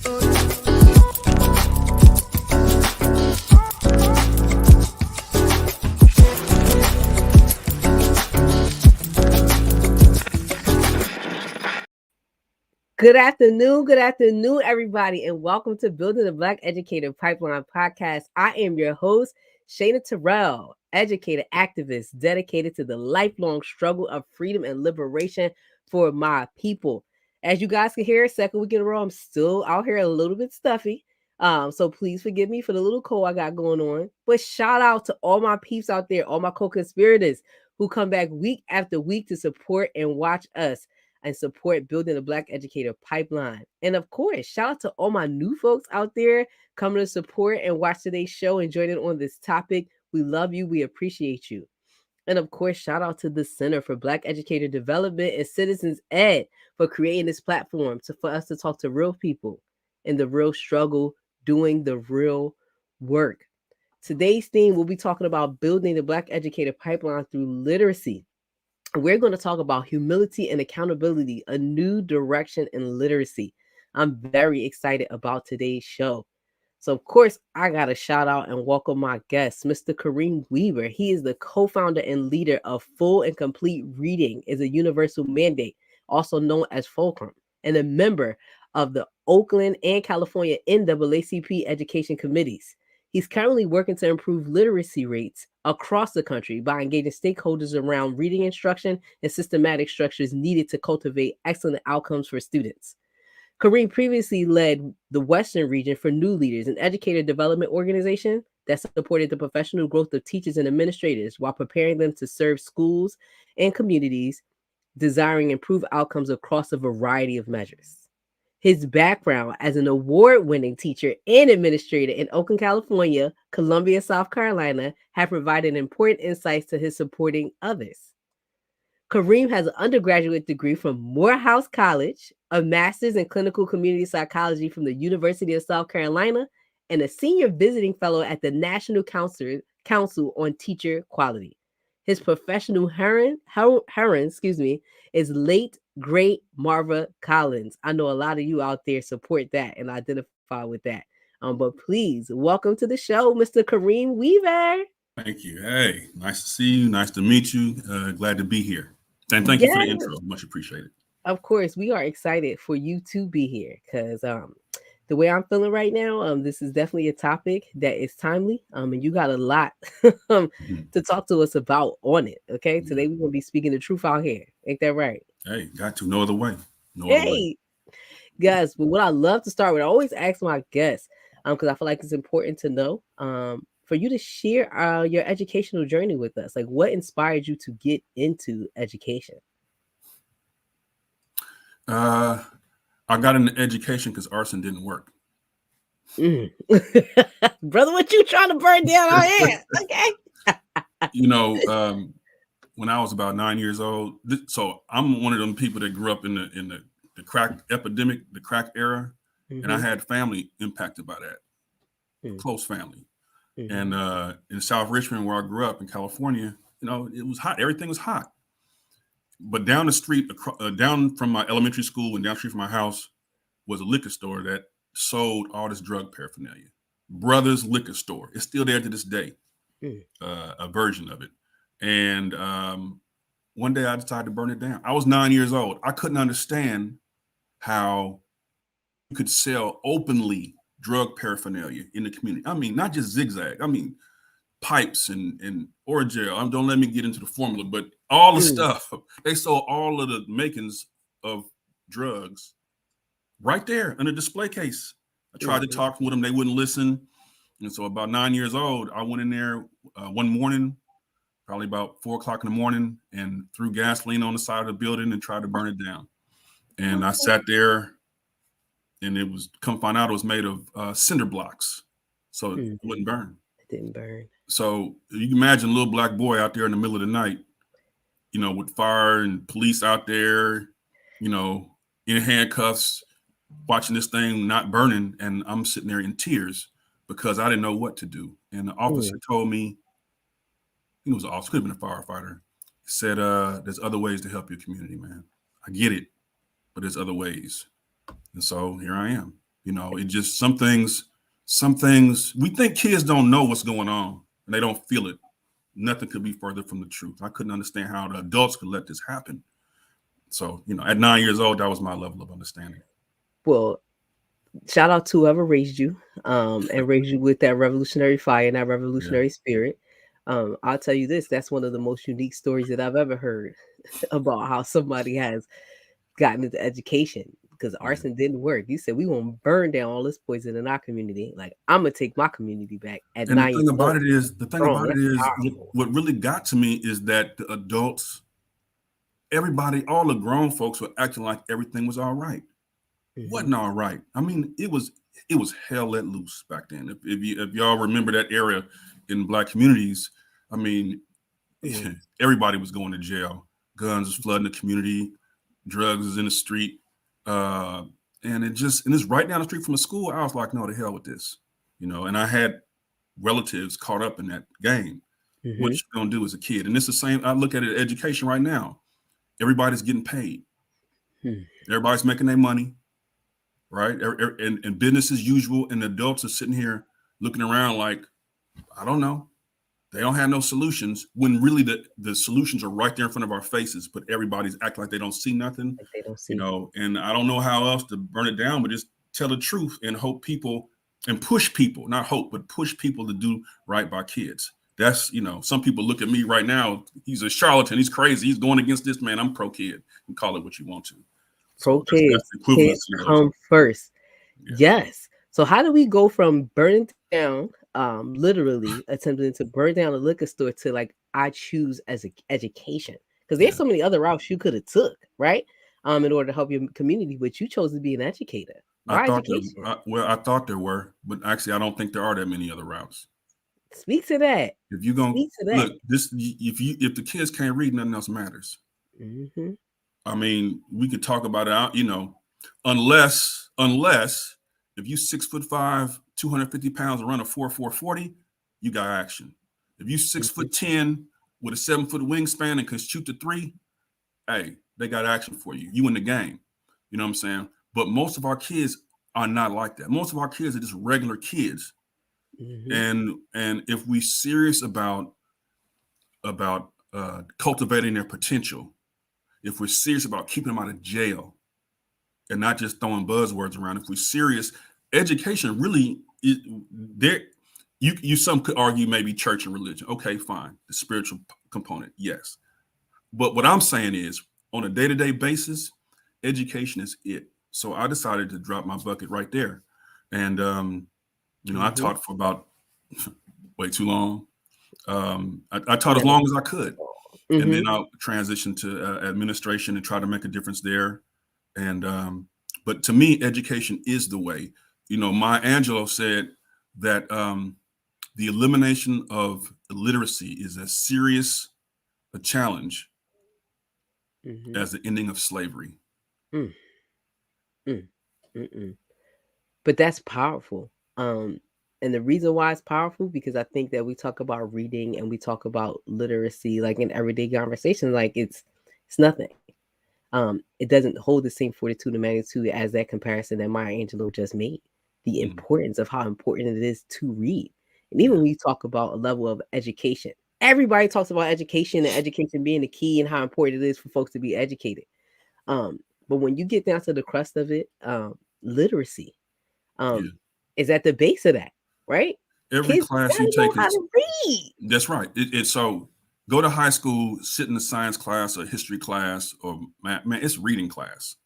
Good afternoon, everybody, and welcome to Building the Black Educator Pipeline podcast. I am your host, Shayna Terrell, educator activist dedicated to the lifelong struggle of freedom and liberation for my people. As you guys can hear, second week in a row, I'm still out here a little bit stuffy. So please forgive me for the little cold I got going on. But shout out to all my peeps out there, all my co-conspirators who come back week after week to support and watch us and support Building the Black Educator Pipeline. And of course, shout out to all my new folks out there coming to support and watch today's show and joining on this topic. We love you. We appreciate you. And of course, shout out to the Center for Black Educator Development and Citizens Ed for creating this platform for us to talk to real people in the real struggle, doing the real work. Today's theme, we'll be talking about building the Black Educator Pipeline through literacy. We're going to talk about humility and accountability, a new direction in literacy. I'm very excited about today's show. So, of course, I got to shout out and welcome my guest, Mr. Kareem Weaver. He is the co-founder and leader of Full and Complete Reading is a Universal Mandate, also known as Fulcrum, and a member of the Oakland and California NAACP education committees. He's currently working to improve literacy rates across the country by engaging stakeholders around reading instruction and systematic structures needed to cultivate excellent outcomes for students. Kareem previously led the Western region for New Leaders, an educator development organization that supported the professional growth of teachers and administrators while preparing them to serve schools and communities desiring improved outcomes across a variety of measures. His background as an award-winning teacher and administrator in Oakland, California, Columbia, South Carolina, have provided important insights to his supporting others. Kareem has an undergraduate degree from Morehouse College, a master's in clinical community psychology from the University of South Carolina, and a senior visiting fellow at the National Council on Teacher Quality. His professional heron, is late great Marva Collins. I know a lot of you out there support that and identify with that. But please welcome to the show, Mr. Kareem Weaver. Thank you. Hey, nice to see you. Nice to meet you. Glad to be here. And thank you for the intro. Much appreciated. Of course, we are excited for you to be here because the way I'm feeling right now, this is definitely a topic that is timely. And you got a lot to talk to us about on it. Okay, today we're gonna be speaking the truth out here. Ain't that right? Hey, got to. No other way. No other way. Guys, but what I love to start with, I always ask my guests, because I feel like it's important to know, for you to share your educational journey with us. Like, what inspired you to get into education? I got into education because arson didn't work. Brother, what you trying to burn down our ass? Okay. When I was about 9 years old, so I'm one of them people that grew up in the crack epidemic, the crack era, and I had family impacted by that, close family. And in South Richmond, where I grew up in California, it was hot. Everything was hot. But down the street, down from my elementary school and down the street from my house was a liquor store that sold all this drug paraphernalia. Brothers Liquor Store. It's still there to this day, a version of it. And one day I decided to burn it down. I was 9 years old. I couldn't understand how you could sell openly drug paraphernalia in the community. I mean, not just zigzag. I mean, pipes and Oragel. Don't let me get into the formula, but all the stuff. They sold all of the makings of drugs right there in a display case. I tried to talk with them. They wouldn't listen. And so about 9 years old, I went in there one morning, probably about 4 o'clock in the morning, and threw gasoline on the side of the building and tried to burn it down. And I sat there, and it was, come find out, it was made of cinder blocks. So it wouldn't burn. It didn't burn. So you can imagine a little black boy out there in the middle of the night, with fire and police out there, in handcuffs, watching this thing not burning. And I'm sitting there in tears because I didn't know what to do. And the officer told me, he was an officer, could have been a firefighter. He said, there's other ways to help your community, man. I get it, but there's other ways. And so here I am. It just some things we think kids don't know what's going on and they don't feel it. Nothing could be further from the truth. I couldn't understand how the adults could let this happen. So, at 9 years old, that was my level of understanding. Well, shout out to whoever raised you, and raised you with that revolutionary fire and that Yeah. revolutionary spirit. I'll tell you this, that's one of the most unique stories that I've ever heard about how somebody has gotten into education, because Yeah. arson didn't work. You said we want to burn down all this poison in our community. Like, I'm gonna take my community back at And 9 years old. the thing Strong. about it That's is powerful. what really got to me is that the adults, everybody, all the grown folks were acting like everything was all right. Wasn't all right. I mean, it was hell let loose back then. If y'all remember that era in Black communities, I mean, everybody was going to jail. Guns was flooding the community. Drugs was in the street. And it's right down the street from a school. I was like, no, to hell with this. And I had relatives caught up in that game. What you gonna do as a kid? And it's the same. I look at it, education right now. Everybody's getting paid. Everybody's making their money, right? And business as usual. And the adults are sitting here looking around like, I don't know. They don't have no solutions, when really the solutions are right there in front of our faces, but everybody's acting like they don't see nothing. Like they don't see. And I don't know how else to burn it down, but just tell the truth and hope people and push people, not hope, but push people to do right by kids. That's, some people look at me right now. He's a charlatan. He's crazy. He's going against this, man. I'm pro kid, and call it what you want to. Pro So kids, kids come first. Yeah. Yes. So how do we go from burning down, literally attempting to burn down a liquor store, to like, I choose as a education? Because there's so many other routes you could have took, right? In order to help your community, but you chose to be an educator. Why education? I thought there were, but actually, I don't think there are that many other routes. Speak to that. If you're gonna look, if the kids can't read, nothing else matters. I mean, we could talk about it, unless if you 6'5", 250 pounds, and run a 4.40, you got action. If you 6'10" with a 7-foot wingspan and can shoot the three, hey, they got action for you. You in the game. You know what I'm saying? But most of our kids are not like that. Most of our kids are just regular kids. And if we serious about cultivating their potential, if we're serious about keeping them out of jail and not just throwing buzzwords around, if we're serious, education really is there. You some could argue maybe church and religion. Okay, fine. The spiritual component, yes. But what I'm saying is, on a day-to-day basis, education is it. So I decided to drop my bucket right there. And I taught for about way too long. I taught as long as I could. And then I transitioned to administration and try to make a difference there. And but to me, education is the way. Maya Angelou said that the elimination of illiteracy is as serious a challenge as the ending of slavery. But that's powerful. And the reason why it's powerful, because I think that we talk about reading and we talk about literacy like in everyday conversation, like it's nothing. It doesn't hold the same fortitude and magnitude as that comparison that Maya Angelou just made. The importance of how important it is to read. And even when you talk about a level of education, everybody talks about education and education being the key and how important it is for folks to be educated. But when you get down to the crust of it, literacy is at the base of that, right? Every Kids class gotta you take know how to read. That's right. So go to high school, sit in a science class or history class or math, man, it's reading class.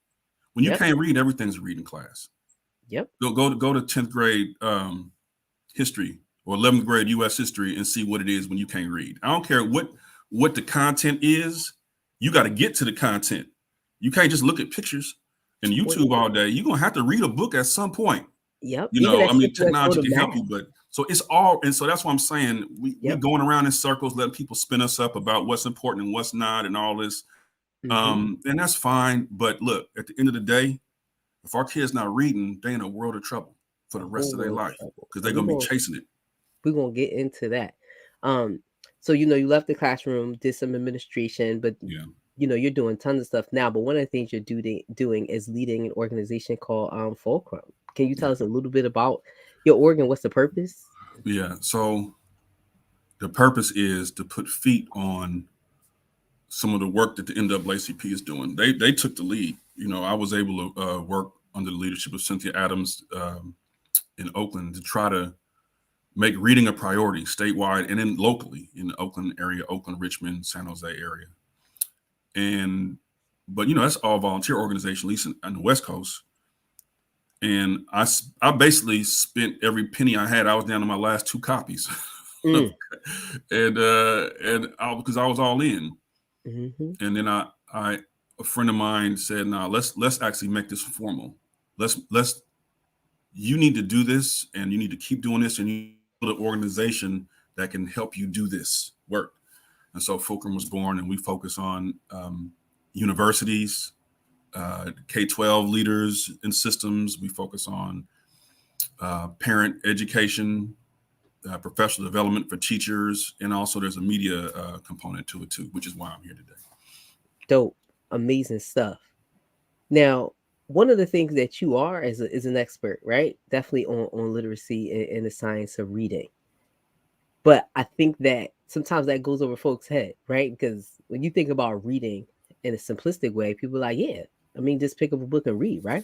When you can't read, everything's a reading class. Yep. Go to 10th grade history or 11th grade U.S. history and see what it is when you can't read. I don't care what the content is. You got to get to the content. You can't just look at pictures and YouTube all day. You're going to have to read a book at some point. Yep. Technology can help you, but so it's all, and so that's what I'm saying. We're going around in circles, letting people spin us up about what's important and what's not and all this. And that's fine. But look, at the end of the day, if our kids not reading, they in a world of trouble for the rest of their life because they're going to be chasing it. We're going to get into that. So, you left the classroom, did some administration, but you're doing tons of stuff now. But one of the things you're doing is leading an organization called Fulcrum. Can you tell us a little bit about your org? What's the purpose? Yeah. So the purpose is to put feet on some of the work that the NAACP is doing. They took the lead. I was able to work under the leadership of Cynthia Adams in Oakland to try to make reading a priority statewide and then locally in the Oakland area, Oakland, Richmond, San Jose area. But that's all volunteer organization, at least on the West Coast. And I basically spent every penny I had. I was down to my last 2 copies, and because I was all in. Mm-hmm. And then a friend of mine said, "No, let's actually make this formal. You need to do this, and you need to keep doing this, and you build an organization that can help you do this work." And so Fulcrum was born, and we focus on universities, K-12 leaders and systems. We focus on parent education, professional development for teachers, and also there's a media component to it too, which is why I'm here today. Dope, amazing stuff. Now, one of the things that you are is an expert, right? Definitely on literacy and the science of reading. But I think that sometimes that goes over folks' head, right? Because when you think about reading in a simplistic way, people are like, yeah, I mean, just pick up a book and read, right?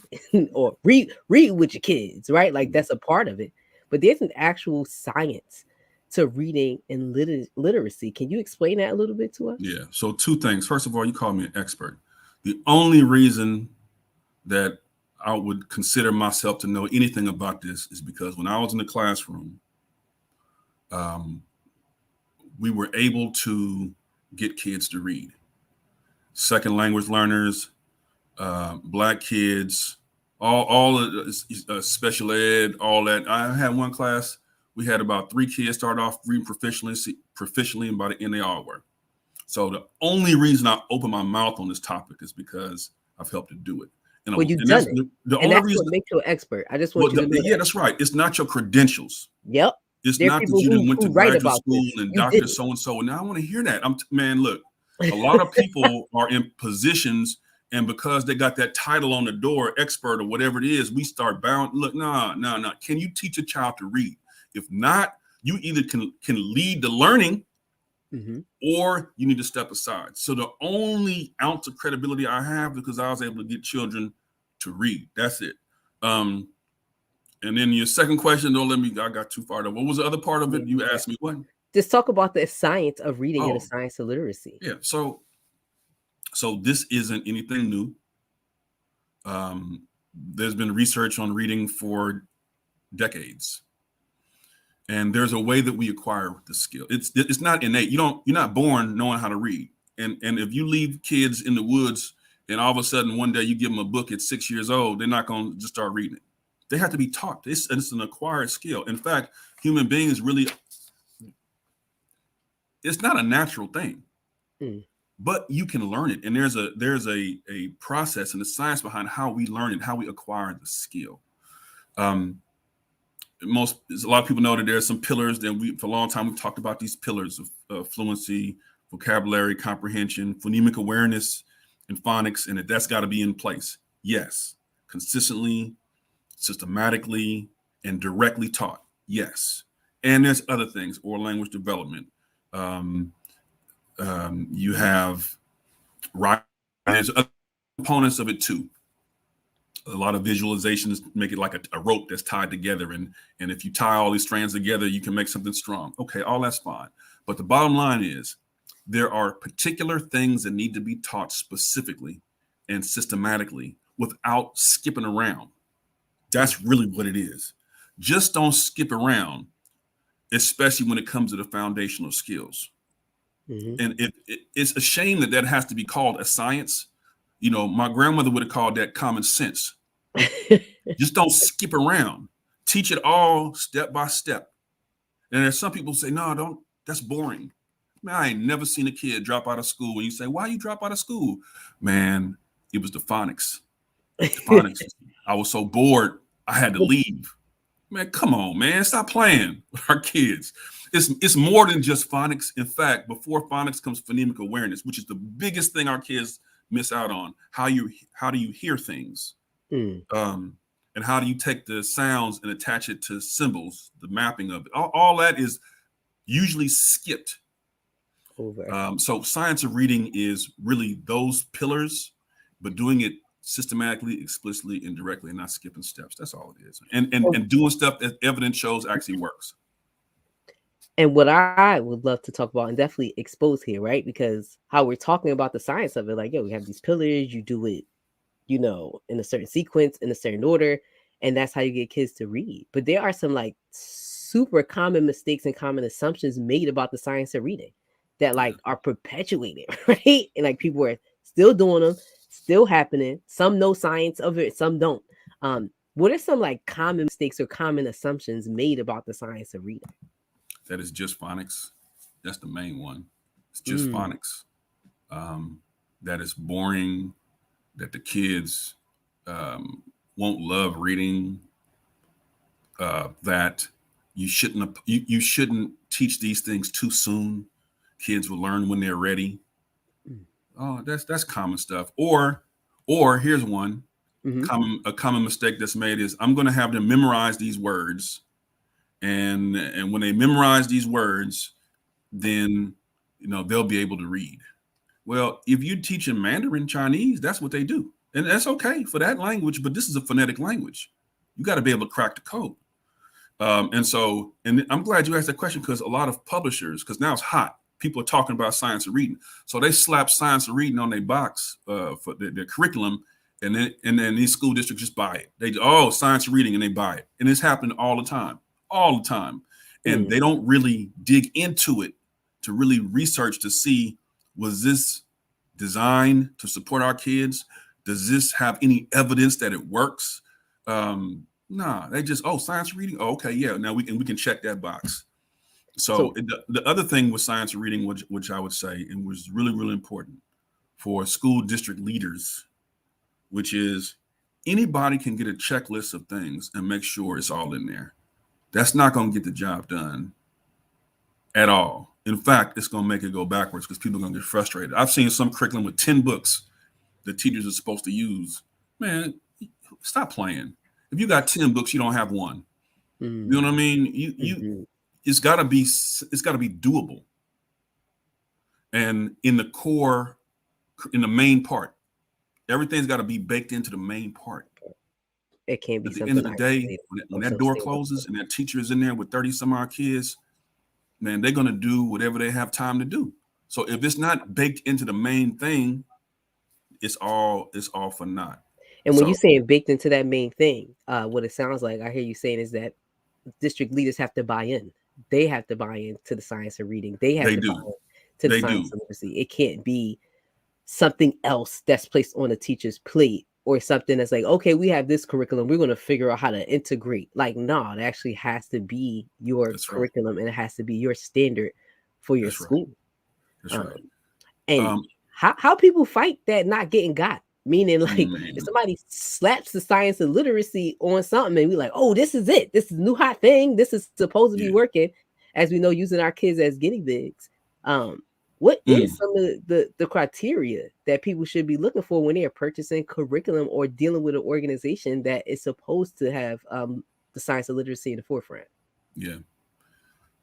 Or read with your kids, right? Like that's a part of it. But there's an actual science to reading and literacy. Can you explain that a little bit to us? Yeah. So 2 things. First of all, you call me an expert. The only reason that I would consider myself to know anything about this is because when I was in the classroom, we were able to get kids to read. Second language learners, Black kids, all special ed, all that. I had one class, we had about 3 kids start off reading proficiently, and by the end they all were. So the only reason I open my mouth on this topic is because I've helped to do it. Well, you've done it. The only reason what makes you an expert. I just want you to know. Yeah, that's right. It's not your credentials. Yep. It's not that you went to graduate school and doctor so-and-so. And now I want to hear that. Man, look, a lot of people are in positions, and because they got that title on the door, expert or whatever it is, we start bound. Look, no. Can you teach a child to read? If not, you either can lead the learning, or you need to step aside. So the only ounce of credibility I have because I was able to get children to read. That's it. And then your second question, I got too far. What was the other part of it? You asked me what? Just talk about the science of reading and the science of literacy. Yeah. So this isn't anything new. There's been research on reading for decades. And there's a way that we acquire the skill. It's not innate. You're not born knowing how to read. And if you leave kids in the woods and all of a sudden one day you give them a book at 6 years old, they're not going to just start reading it. They have to be taught. It's an acquired skill. In fact, human beings it's not a natural thing, but you can learn it. And there's a process and a science behind how we learn it, how we acquire the skill. A lot of people know that there's some pillars that for a long time we've talked about these pillars of fluency, vocabulary, comprehension, phonemic awareness, and phonics, and that's got to be in place. Yes, consistently, systematically, and directly taught. Yes, and there's other things, oral language development. You have writing. There's other components of it too. A lot of visualizations make it like a rope that's tied together. And if you tie all these strands together, you can make something strong. Okay, all that's fine. But the bottom line is there are particular things that need to be taught specifically and systematically without skipping around. That's really what it is. Just don't skip around, especially when it comes to the foundational skills. And it's a shame that has to be called a science. My grandmother would have called that common sense. Just don't skip around. Teach it all step by step. And there's some people say, no, that's boring. Man, I ain't never seen a kid drop out of school. And you say, why you drop out of school? Man, it was the phonics. I was so bored, I had to leave. Man, come on, man. Stop playing with our kids. It's more than just phonics. In fact, before phonics comes phonemic awareness, which is the biggest thing our kids miss out on. How do you hear things? And how do you take the sounds and attach it to symbols, the mapping of it? All that is usually skipped. Over. So science of reading is really those pillars, but doing it systematically, explicitly, and directly, and not skipping steps. That's all it is. And doing stuff that evidence shows actually works. And what I would love to talk about and definitely expose here, right? Because how we're talking about the science of it, like, yo, we have these pillars, you do it, you know, in a certain sequence, in a certain order, and that's how you get kids to read. But there are some like super common mistakes and common assumptions made about the science of reading that like are perpetuated, right? And like people are still doing them, still happening. Some know science of it, some don't. What are some like common mistakes or common assumptions made about the science of reading? That is just phonics. That's the main one. It's just phonics. That is boring. That the kids won't love reading. That you shouldn't teach these things too soon. Kids will learn when they're ready. Oh, that's common stuff. Or here's one a common mistake that's made is I'm going to have them memorize these words, and when they memorize these words, then they'll be able to read. Well, if you teach them Mandarin Chinese, that's what they do, and that's okay for that language. But this is a phonetic language. You got to be able to crack the code. And I'm glad you asked that question, because a lot of publishers, because now it's hot, people are talking about science of reading, so they slap science of reading on their box for their curriculum, and then these school districts just buy it. They science of reading, and they buy it, and it's happening all the time, and they don't really dig into it to really research to see, was this designed to support our kids? Does this have any evidence that it works? Nah, they just science reading. Oh, okay, yeah. Now we can check that box. So the other thing with science reading, which I would say, and was really, really important for school district leaders, which is anybody can get a checklist of things and make sure it's all in there. That's not going to get the job done at all. In fact, it's going to make it go backwards, because people are going to get frustrated. I've seen some curriculum with 10 books that teachers are supposed to use. Man, stop playing. If you got 10 books, you don't have one. You know what I mean? It's got to be doable. And in the main part, everything's got to be baked into the main part. It can't be at the end of the day, when that door closes and that teacher is in there with 30 some odd kids, man, they're going to do whatever they have time to do. So if it's not baked into the main thing, it's all for naught. And when you're saying baked into that main thing, what it sounds like, I hear you saying, is that district leaders have to buy in. They have to buy into the science of reading. They have to buy into the science of literacy. It can't be something else that's placed on a teacher's plate, or something that's like, okay, we have this curriculum, we're going to figure out how to integrate. Like, no, it actually has to be your curriculum, and it has to be your standard for your school. That's right. And how people fight that not getting got. Meaning, like, if somebody slaps the science of literacy on something, and we're like, oh, this is it. This is a new hot thing. This is supposed to be working, as we know, using our kids as guinea pigs. What is some of the criteria that people should be looking for when they are purchasing curriculum or dealing with an organization that is supposed to have the science of literacy in the forefront? Yeah.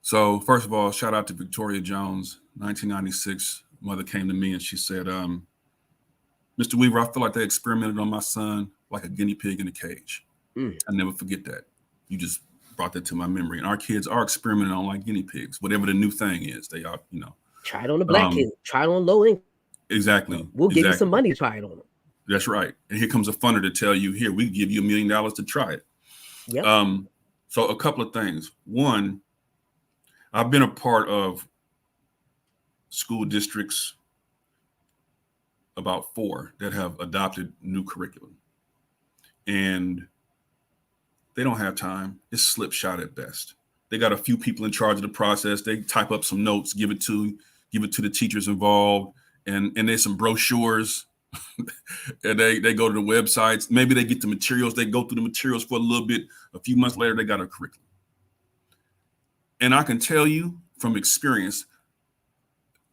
So first of all, shout out to Victoria Jones. 1996, mother came to me and she said, Mr. Weaver, I feel like they experimented on my son like a guinea pig in a cage. I never forget that. You just brought that to my memory. And our kids are experimenting on like guinea pigs, whatever the new thing is. They are, Try it on the black kid. Try it on low income. Exactly. We'll give you some money to try it on them. That's right. And here comes a funder to tell you, here, we give you $1 million to try it. Yep. So a couple of things. One, I've been a part of school districts, about 4, that have adopted new curriculum. And they don't have time. It's slipshod at best. They got a few people in charge of the process. They type up some notes, give it to the teachers involved, and there's some brochures. And they go to the websites. Maybe they get the materials. They go through the materials for a little bit. A few months later, they got a curriculum. And I can tell you from experience,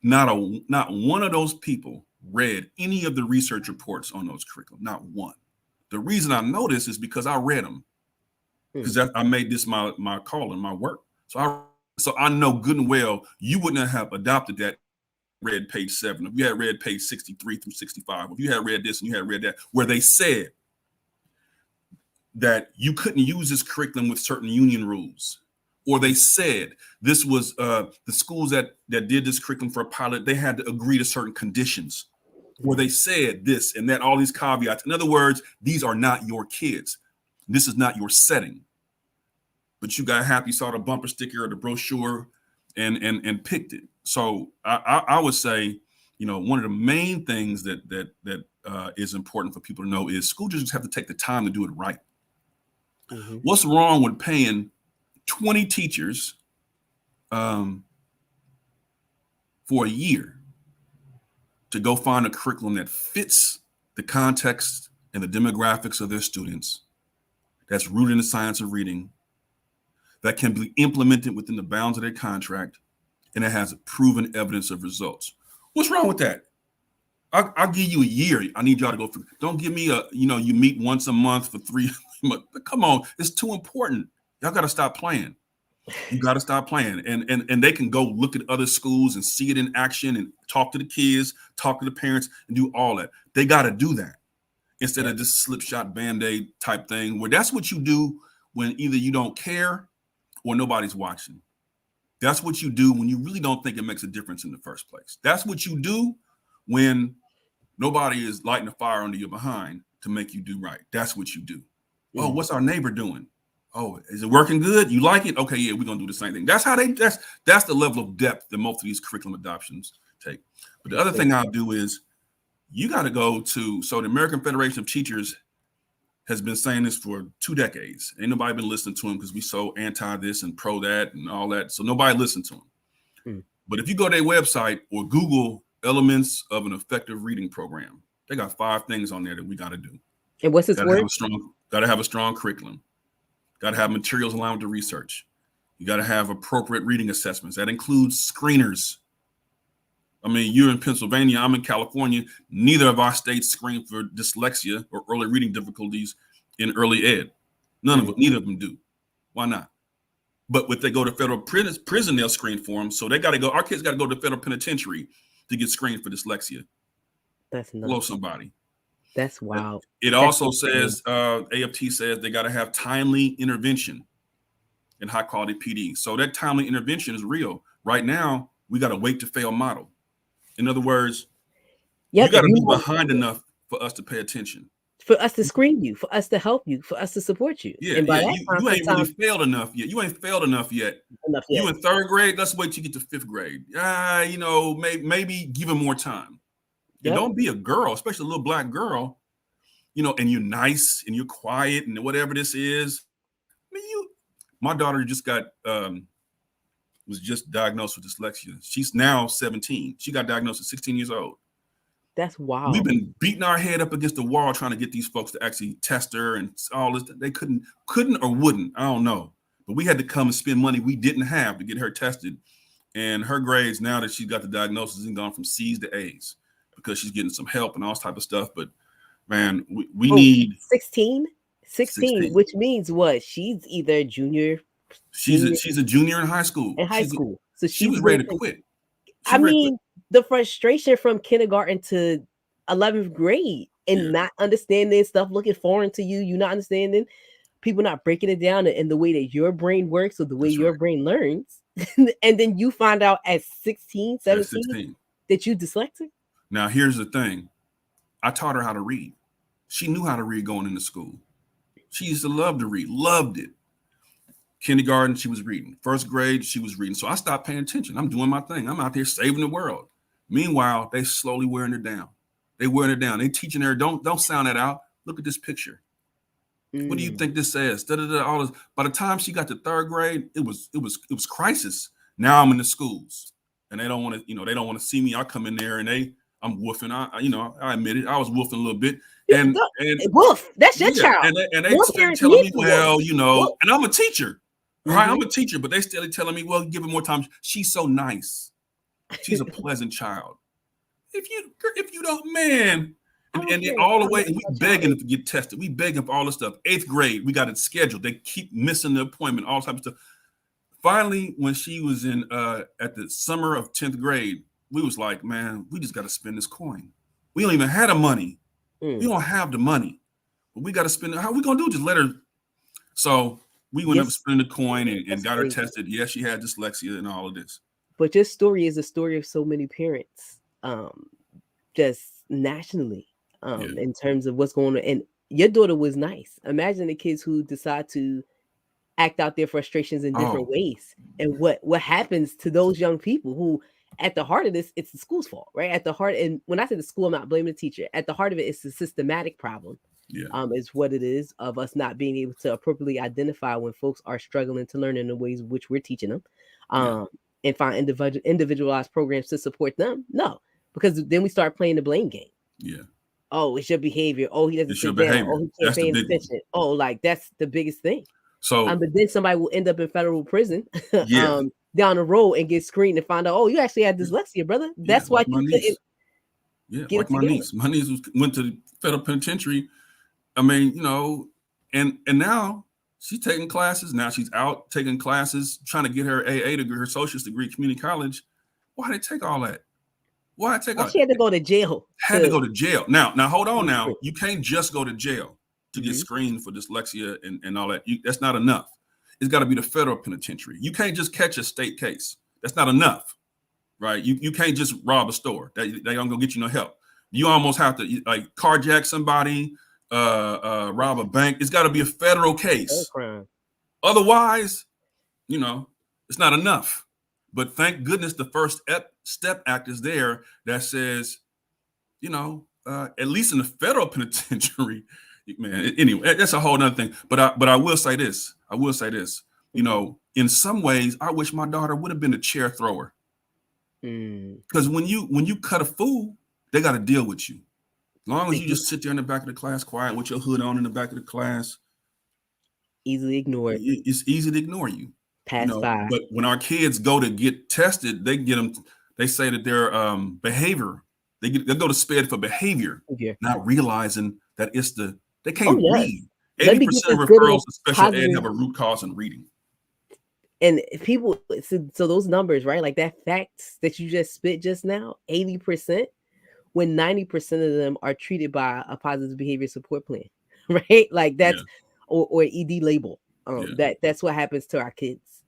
not one of those people read any of the research reports on those curriculum. Not one. The reason I know this is because I read them. Because I made this my calling, my work. So I know good and well you wouldn't have adopted that. Read page 7. If you had read page 63 through 65, if you had read this and you had read that, where they said that you couldn't use this curriculum with certain union rules, or they said this was the schools that did this curriculum for a pilot, they had to agree to certain conditions, or they said this and that, all these caveats. In other words, these are not your kids. This is not your setting. But you got happy, saw the bumper sticker or the brochure, and picked it. So I would say, one of the main things that is important for people to know is school districts have to take the time to do it right. Mm-hmm. What's wrong with paying 20 teachers for a year to go find a curriculum that fits the context and the demographics of their students, that's rooted in the science of reading, that can be implemented within the bounds of their contract, and it has proven evidence of results? What's wrong with that? I'll give you a year. I need y'all to go through. Don't give me you meet once a month for 3 months. Come on, it's too important. Y'all got to stop playing. You got to stop playing. And they can go look at other schools and see it in action and talk to the kids, talk to the parents, and do all that. They got to do that instead of this slipshod Band-Aid type thing, where that's what you do when either you don't care or nobody's watching. That's what you do when you really don't think it makes a difference in the first place. That's what you do when nobody is lighting a fire under your behind to make you do right. That's what you do. Mm-hmm. Oh, what's our neighbor doing? Oh, is it working good? You like it? Okay, yeah, we're gonna do the same thing. That's the level of depth that most of these curriculum adoptions take. But the other thing I'll do is you got to go to, so the American Federation of Teachers has been saying this for 2 decades. Ain't nobody been listening to them because we so anti this and pro that and all that. So nobody listened to them. Mm. But if you go to their website or Google elements of an effective reading program, they got 5 things on there that we got to do. And what's this word? Got to have a strong curriculum. Got to have materials aligned with the research. You got to have appropriate reading assessments. That includes screeners. I mean, you're in Pennsylvania, I'm in California. Neither of our states screen for dyslexia or early reading difficulties in early ed. Neither of them do. Why not? But if they go to federal prison, they'll screen for them. So they got to go. Our kids got to go to federal penitentiary to get screened for dyslexia. That's nuts. Blow somebody. That's wild. It also says, AFT says they got to have timely intervention and high quality PD. So that timely intervention is real. Right now, we got a wait to fail model. In other words, you got to be behind enough for us to pay attention. For us to screen you, for us to help you, for us to support you. Yeah, you ain't really failed enough yet. You ain't failed enough yet. You in 3rd grade, let's wait till you get to 5th grade. Maybe give them more time. Yep. And don't be a girl, especially a little Black girl, and you're nice and you're quiet and whatever this is. I mean, my daughter was just diagnosed with dyslexia. She's now 17. She got diagnosed at 16 years old. That's wild. We've been beating our head up against the wall trying to get these folks to actually test her and all this. They couldn't or wouldn't. I don't know. But we had to come and spend money we didn't have to get her tested. And her grades, now that she got the diagnosis, have gone from C's to A's because she's getting some help and all this type of stuff. But man, we need 16, which means what? She's either junior. She's a junior in high school. So she was ready to quit. The frustration from kindergarten to 11th grade and not understanding stuff, looking foreign to you, you not understanding, people not breaking it down in the way that your brain works or the way your brain learns. And then you find out at 16, 17 that you dyslexic. Now, here's the thing. I taught her how to read. She knew how to read going into school. She used to love to read, loved it. Kindergarten, she was reading. 1st grade, she was reading. So I stopped paying attention. I'm doing my thing. I'm out there saving the world. Meanwhile, they slowly wearing her down. They teaching her, don't sound that out. Look at this picture. What do you think this says? All this. By the time she got to 3rd grade, it was crisis. Now I'm in the schools, and they don't want to see me. I come in there and I'm woofing. I admit it. I was woofing a little bit. And woof, that's your child. And they started telling me, well, and I'm a teacher. Right, I'm a teacher, but they still telling me, well, give her more time. She's so nice. She's a pleasant child. If you don't, man, And all the way, and we begging to get tested. We begging for all this stuff. 8th grade, we got it scheduled. They keep missing the appointment, all type of stuff. Finally, when she was in at the summer of 10th grade, we was like, man, we just got to spend this coin. We don't even have the money. We don't have the money, but we got to spend it. How are we gonna do? Just let her. So we went up spending the coin and got her tested. Yes, she had dyslexia and all of this. But your story is a story of so many parents, just nationally, in terms of what's going on. And your daughter was nice. Imagine the kids who decide to act out their frustrations in different ways, and what happens to those young people who, at the heart of this, it's the school's fault, right? At the heart, and when I say the school, I'm not blaming the teacher. At the heart of it, it's a systematic problem. Is what it is, of us not being able to appropriately identify when folks are struggling to learn in the ways which we're teaching them, and find individualized programs to support them. No, because then we start playing the blame game. Oh, it's your behavior. Oh, he doesn't sit down. Oh, he can't pay attention. Oh, like that's the biggest thing. So, but then somebody will end up in federal prison down the road and get screened and find out, oh, you actually had dyslexia, brother. That's why you couldn't. Like my niece. My niece went to the federal penitentiary. I mean, you know, and now she's taking classes. Now she's out taking classes, trying to get her AA degree, her associate's degree, community college. Why did they take all that? Why take all? She had to go to jail. Had to go to jail. Now hold on. Now you can't just go to jail to get screened for dyslexia and all that. That's not enough. It's got to be the federal penitentiary. You can't just catch a state case. That's not enough, right? You can't just rob a store. They aren't gonna get you no help. You almost have to like carjack somebody, rob a bank. It's got to be a federal case. Otherwise, you know, it's not enough. But thank goodness the First Step Act is there that says, you know, at least in the federal penitentiary, man. Anyway, that's a whole nother thing. But I will say this. You know, in some ways, I wish my daughter would have been a chair thrower. Because when you cut a fool, they got to deal with you. As long as you just sit there in the back of the class, quiet with your hood on in the back of the class, easily ignored. It's easy to ignore you. Pass by. But when our kids go to get tested, they get them. They say that their behavior. They go to SPED for behavior, not realizing that it's they can't read. 80% of referrals to special ed have a root cause in reading. And people, so those numbers, right? Like that facts that you just spit just now, 80%. When 90% of them are treated by a positive behavior support plan, right? Like that's or ED label. That's what happens to our kids.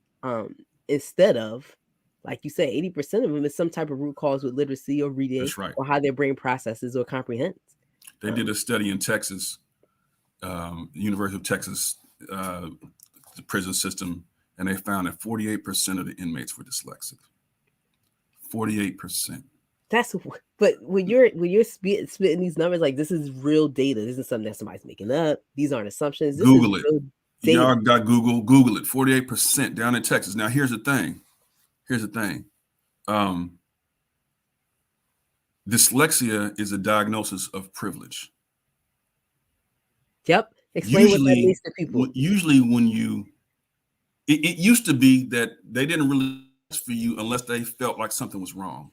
Instead of, like you said, 80% of them is some type of root cause with literacy or reading, or how their brain processes or comprehends. They did a study in Texas, University of Texas, the prison system, and they found that 48% of the inmates were dyslexic. 48%. But when you're spitting these numbers, like this is real data. This isn't something that somebody's making up. These aren't assumptions. This Google it. Y'all got Google it. 48% down in Texas. Now here's the thing. Dyslexia is a diagnosis of privilege. Yep. Explain what that means to people. Usually when it used to be that they didn't really ask for you unless they felt like something was wrong.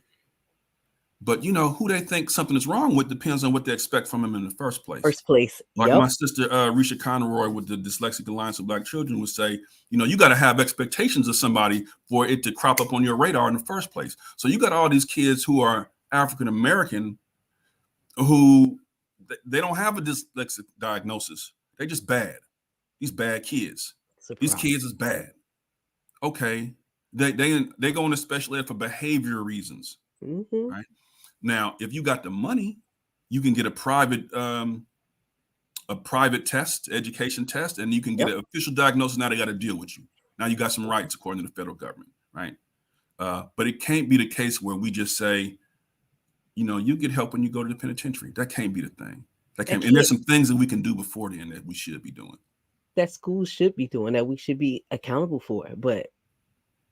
But you know who they think something is wrong with depends on what they expect from them in the first place. Like my sister Risha Conroy with the Dyslexic Alliance of Black Children would say, you know, you got to have expectations of somebody for it to crop up on your radar in the first place. So you got all these kids who are African American who they don't have a dyslexic diagnosis. They're just bad. These bad kids. These kids is bad. Okay, they go into special ed for behavior reasons, right? Now, if you got the money, you can get a private test, education test, and you can get an official diagnosis. Now they got to deal with you. Now you got some rights according to the federal government, right? But it can't be the case where we just say, you know, you get help when you go to the penitentiary. That can't be the thing. And there's some things that we can do before then that we should be doing. That schools should be doing, that we should be accountable for. But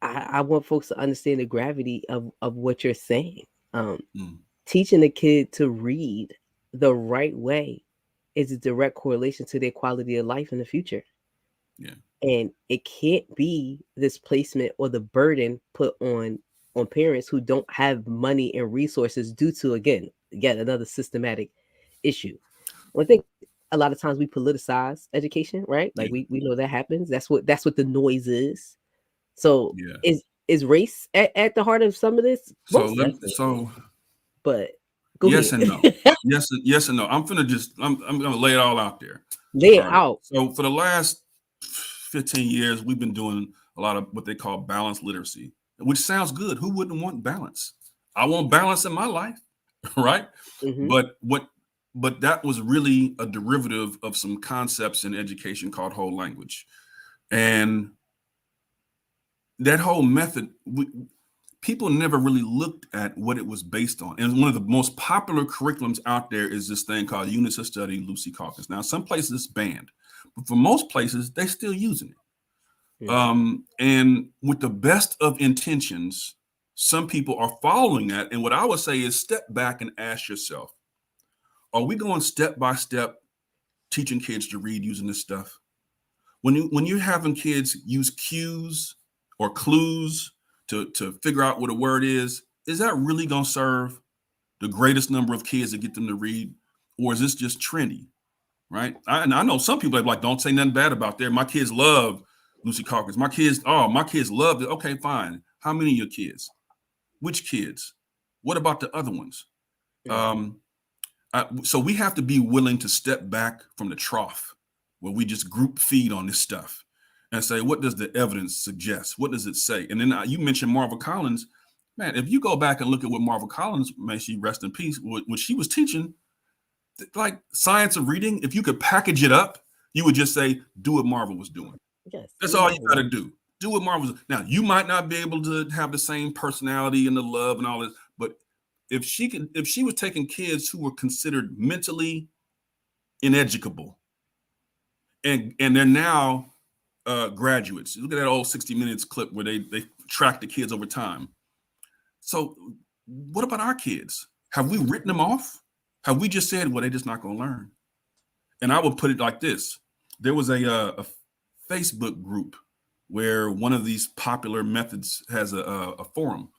I want folks to understand the gravity of what you're saying. Teaching a kid to read the right way is a direct correlation to their quality of life in the future. And it can't be this placement or the burden put on parents who don't have money and resources due to, again, another systematic issue. I think a lot of times we politicize education, right? Like Yeah. we know that happens. That's what the noise is. So Yeah. is race at the heart of some of this? Most definitely. But go yes ahead. and no. Yes and no. I'm gonna lay it all out there. Lay All it right. out. So for the last 15 years, we've been doing a lot of what they call balanced literacy, which sounds good. Who wouldn't want balance? I want balance in my life, right? Mm-hmm. But that was really a derivative of some concepts in education called whole language. And that whole method, people never really looked at what it was based on. And one of the most popular curriculums out there is this thing called Units of Study, Lucy Calkins. Now, some places it's banned, but for most places, they're still using it. Mm-hmm. And with the best of intentions, some people are following that. And what I would say is step back and ask yourself, are we going step by step teaching kids to read using this stuff? When you're having kids use cues or clues to figure out what a word is that really going to serve the greatest number of kids to get them to read? Or is this just trendy, right? And I know some people are like, don't say nothing bad about there. My kids love Lucy Calkins. My kids love it. Okay, fine. How many of your kids? Which kids? What about the other ones? Mm-hmm. So we have to be willing to step back from the trough where we just group feed on this stuff and say, what does the evidence suggest? What does it say? And then you mentioned Marva Collins. Man, if you go back and look at what Marva Collins, may she rest in peace, what she was teaching, like science of reading, if you could package it up, you would just say, do what Marva was doing. Yes. That's all you got to do. Do what Marva was. Now, you might not be able to have the same personality and the love and all this, but if she was taking kids who were considered mentally ineducable and they're now graduates. Look at that old 60 Minutes clip where they track the kids over time. So what about our kids? Have we written them off? Have we just said, well, they're just not going to learn? And I would put it like this. There was a Facebook group where one of these popular methods has a forum.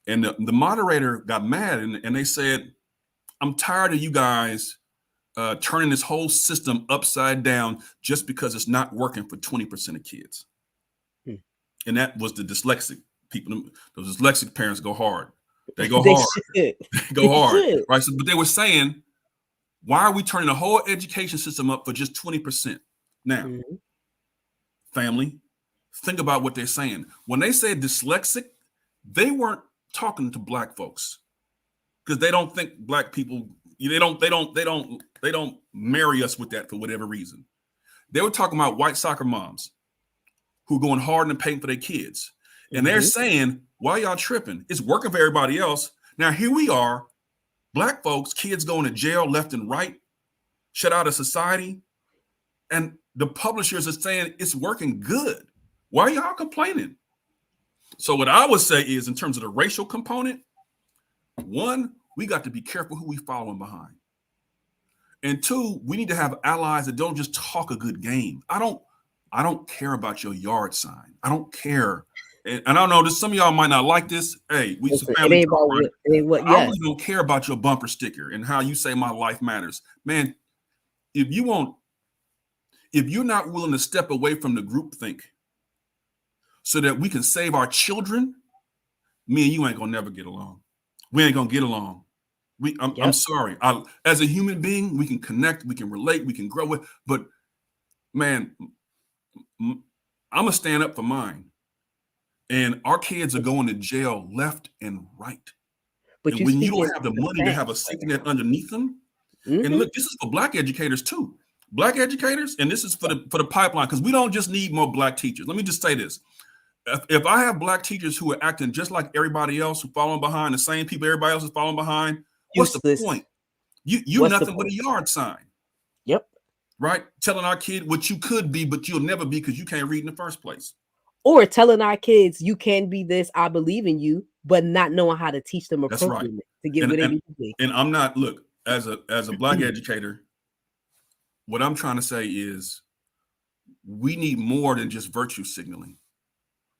And the moderator got mad and they said, I'm tired of you guys turning this whole system upside down just because it's not working for 20% of kids. Hmm. And that was the dyslexic people. Those dyslexic parents go hard. They go hard. They go hard. Right. So, but they were saying, why are we turning the whole education system up for just 20%? Now, family, think about what they're saying. When they say dyslexic, they weren't talking to Black folks because they don't think Black people, they don't marry us with that for whatever reason. They were talking about white soccer moms who are going hard in the paint for their kids. And they're saying, why y'all tripping? It's working for everybody else. Now, here we are, Black folks, kids going to jail left and right, shut out of society. And the publishers are saying it's working good. Why are y'all complaining? So what I would say is, in terms of the racial component, one, we got to be careful who we following behind. And two, we need to have allies that don't just talk a good game. I don't care about your yard sign. I don't care. And I don't know, some of y'all might not like this. Hey, we some family talk, right? I really don't care about your bumper sticker and how you say my life matters. Man, if you're not willing to step away from the groupthink so that we can save our children, me and you ain't gonna never get along. We ain't gonna get along. I'm sorry. As a human being, we can connect, we can relate, we can grow with. But man, I'm gonna stand up for mine. And our kids are going to jail left and right. But and when you don't have the money to have a safety net underneath them, and look, this is for Black educators too. Black educators, and this is for the pipeline, because we don't just need more Black teachers. Let me just say this. If I have Black teachers who are acting just like everybody else, who following behind the same people everybody else is following behind, what's the point? You're nothing but a yard sign. Yep. Right? Telling our kid what you could be, but you'll never be because you can't read in the first place. Or telling our kids, you can be this, I believe in you, but not knowing how to teach them appropriately to get where they need to be. And I'm not, look, as a Black educator, what I'm trying to say is we need more than just virtue signaling.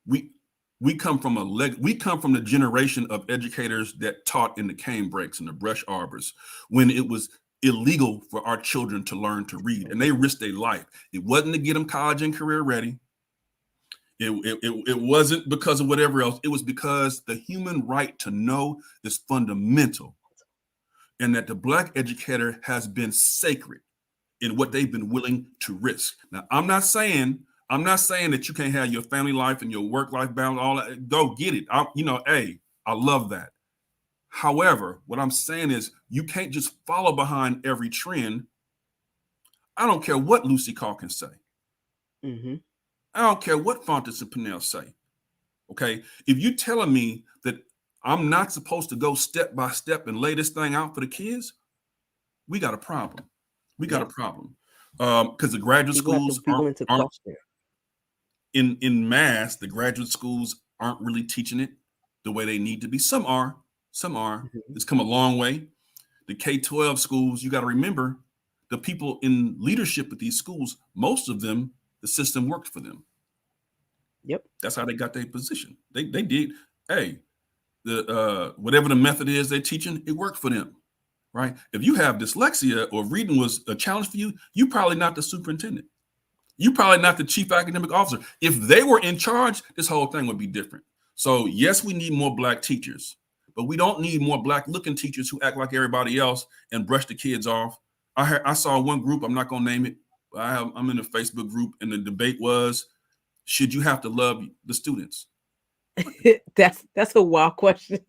We come from the generation of educators that taught in the cane breaks and the brush arbors when it was illegal for our children to learn to read, and they risked their life. It wasn't to get them college and career ready. It wasn't because of whatever else. It was because the human right to know is fundamental, and that the Black educator has been sacred in what they've been willing to risk. Now, I'm not saying that you can't have your family life and your work life balance, all that. Go get it. Hey, I love that. However, what I'm saying is you can't just follow behind every trend. I don't care what Lucy Calkins say. Mm-hmm. I don't care what Fontes and Pinnell say. Okay, if you're telling me that I'm not supposed to go step by step and lay this thing out for the kids, we got a problem. We got a problem. Because the graduate schools aren't in mass. The graduate schools aren't really teaching it the way they need to be. Some are. Mm-hmm. It's come a long way. The K-12 schools, you got to remember, the people in leadership at these schools, most of them, the system worked for them. Yep. That's how they got their position. They did. Hey, the whatever the method is they're teaching, it worked for them, right? If you have dyslexia or reading was a challenge for you, you're probably not the superintendent. You're probably not the chief academic officer. If they were in charge, this whole thing would be different. So yes, we need more Black teachers, but we don't need more Black-looking teachers who act like everybody else and brush the kids off. I saw one group, I'm not going to name it, but I'm in a Facebook group, and the debate was, should you have to love the students? That's a wild question.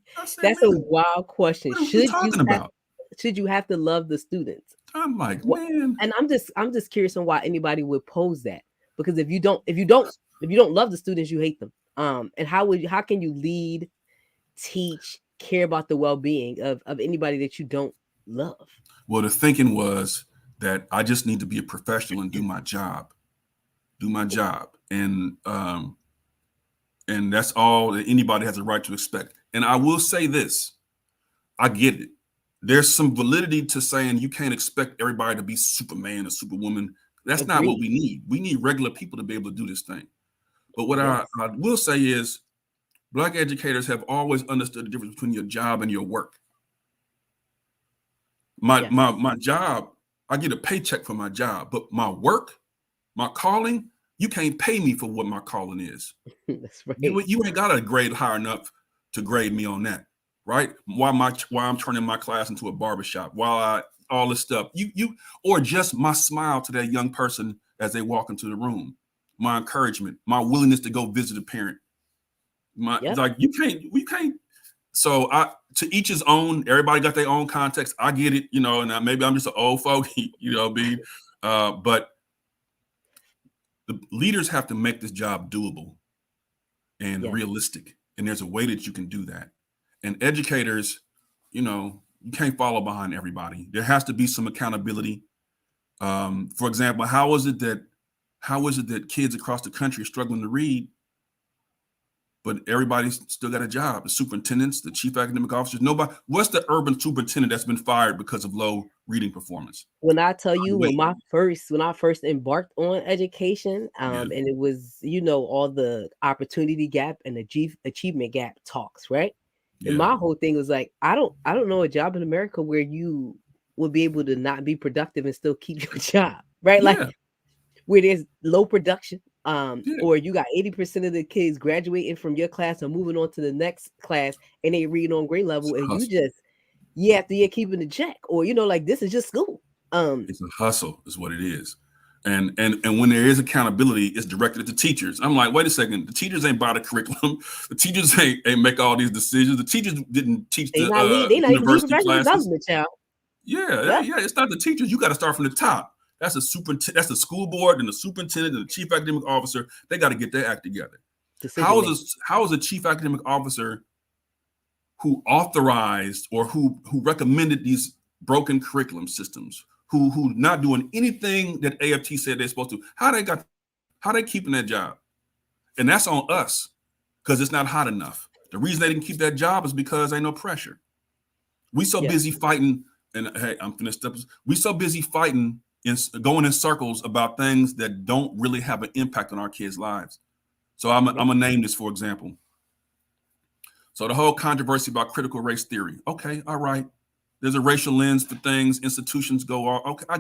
That's a wild question. What are we talking about? Should you have to love the students? I'm like, man. And I'm just curious on why anybody would pose that. Because if you don't love the students, you hate them. And how can you lead, teach, care about the well-being of anybody that you don't love? Well, the thinking was that I just need to be a professional and do my job. And that's all that anybody has a right to expect. And I will say this, I get it. There's some validity to saying you can't expect everybody to be Superman or Superwoman. That's not what we need. We need regular people to be able to do this thing. But what I will say is Black educators have always understood the difference between your job and your work. My job, I get a paycheck for my job, but my work, my calling, you can't pay me for what my calling is. That's right. You ain't got a grade high enough to grade me on that, right? Why I'm turning my class into a barbershop, all this stuff. Or just my smile to that young person as they walk into the room, my encouragement, my willingness to go visit a parent. Like we can't. So to each his own. Everybody got their own context. I get it, and maybe I'm just an old fogey, but the leaders have to make this job doable and realistic. And there's a way that you can do that. And educators, you can't follow behind everybody. There has to be some accountability. For example, how is it that kids across the country are struggling to read, but everybody's still got a job? The superintendents, the chief academic officers, nobody. What's the urban superintendent that's been fired because of low reading performance? When I tell you, when I first embarked on education, and it was, all the opportunity gap and the achievement gap talks, right? Yeah. And my whole thing was like, I don't know a job in America where you will be able to not be productive and still keep your job, right? Yeah. Like where there's low production, or you got 80% of the kids graduating from your class or moving on to the next class and they read on grade level, and you just year after year keeping the check, or like this is just school. It's a hustle, is what it is. And when there is accountability, it's directed at the teachers. I'm like, wait a second, the teachers ain't buy the curriculum. The teachers ain't make all these decisions. The teachers didn't teach the university classes. Yeah, it's not the teachers. You got to start from the top. That's the school board and the superintendent and the chief academic officer. They got to get their act together. How is a chief academic officer who authorized or who recommended these broken curriculum systems, who not doing anything that AFT said they're supposed to, how they keeping that job? And that's on us, because it's not hot enough. The reason they didn't keep that job is because ain't no pressure. We so busy fighting, and hey, I'm finished up. We so busy fighting and going in circles about things that don't really have an impact on our kids' lives. So I'm gonna name this, for example. So the whole controversy about critical race theory. Okay, all right. There's a racial lens for things. Institutions go all okay. I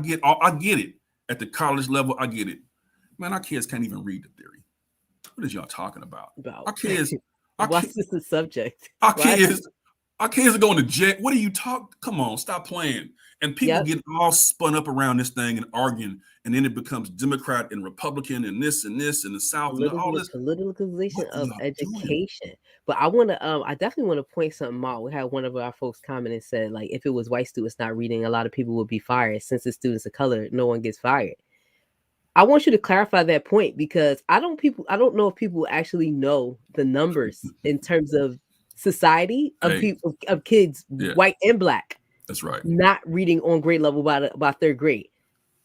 get it. At the college level, I get it. Man, our kids can't even read the theory. What is y'all talking about? About Our kids, our what's kids, this the subject? our Why? kids, our kids are going to jail. What are you talking? Come on, stop playing. And people Yep. get all spun up around this thing and arguing, and then it becomes Democrat and Republican and this and this and the South and all this. Politicalization What are of y'all doing? education. But I definitely want to point something out. We had one of our folks comment and said, like, if it was white students not reading, a lot of people would be fired. Since it's students of color, no one gets fired. I want you to clarify that point because I don't know if people actually know the numbers in terms of society of Hey, people of kids, yeah, white and black, that's right. not reading on grade level by third grade.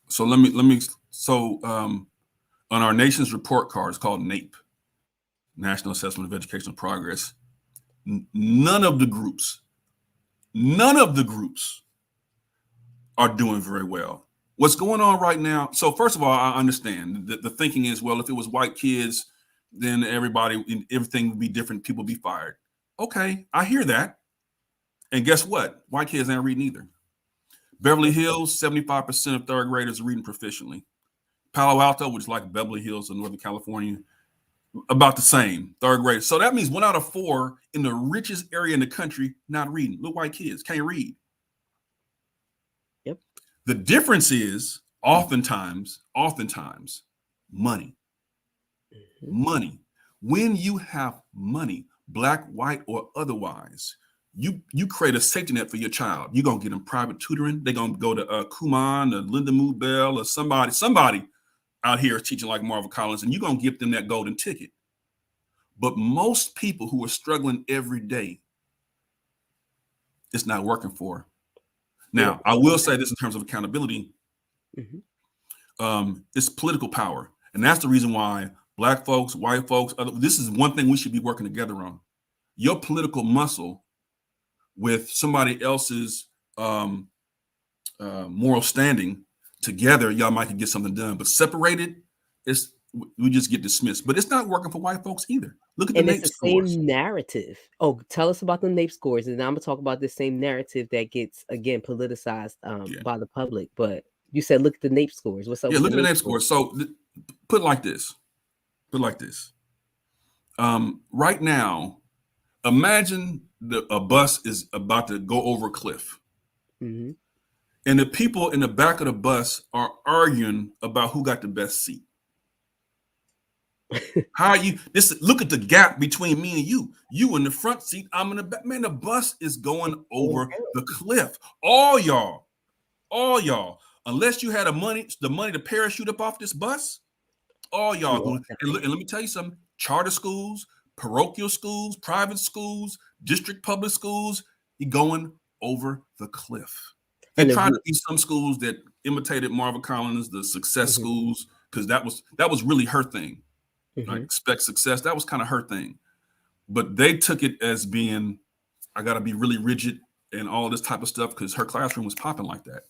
So on our nation's report card, it's called NAEP, National Assessment of Educational Progress. None of the groups are doing very well. What's going on right now? So first of all, I understand that the thinking is, well, if it was white kids, then everything would be different. People would be fired. Okay, I hear that. And guess what? White kids ain't reading either. Beverly Hills, 75% of third graders are reading proficiently. Palo Alto, which is like Beverly Hills in Northern California, about the same, third grade. So that means 1 out of 4 in the richest area in the country not reading. Little white kids can't read. Yep. The difference is oftentimes money. Mm-hmm. Money. When you have money, black, white, or otherwise, you create a safety net for your child. You're gonna get them private tutoring. They're gonna go to Kumon or Linda Mood Bell or somebody out here is teaching like Marvel Collins, and you're gonna give them that golden ticket. But most people who are struggling every day, it's not working for. Now, I will say this in terms of accountability. It's political power. And that's the reason why black folks, white folks, this is one thing we should be working together on. Your political muscle with somebody else's moral standing together, y'all might get something done. But separated, we just get dismissed. But it's not working for white folks either. Look at the NAEP scores. Same narrative. Oh, tell us about the NAEP scores, and I'm gonna talk about the same narrative that gets again politicized by the public. But you said look at the NAEP scores. What's up? Yeah, look at the NAEP scores. So put it like this. Right now, imagine a bus is about to go over a cliff. Mm-hmm. And the people in the back of the bus are arguing about who got the best seat. How are you? Look at the gap between me and you. You in the front seat, I'm in the back. Man, the bus is going over the cliff. All y'all, unless you had the money to parachute up off this bus, all y'all going. And let me tell you something: charter schools, parochial schools, private schools, district public schools, you're going over the cliff. They're trying to be some schools that imitated Marvel Collins, the success schools, because that was really her thing. Like expect success. That was kind of her thing. But they took it as being, I got to be really rigid and all this type of stuff because her classroom was popping like that.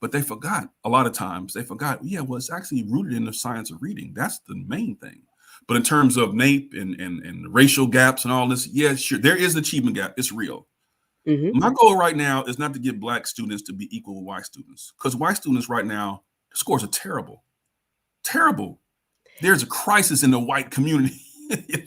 But they forgot a lot of times. Yeah, well, it's actually rooted in the science of reading. That's the main thing. But in terms of NAEP and racial gaps and all this, yeah, sure, there is an achievement gap. It's real. My goal right now is not to get black students to be equal with white students because white students right now, the scores are terrible. Terrible. There's a crisis in the white community.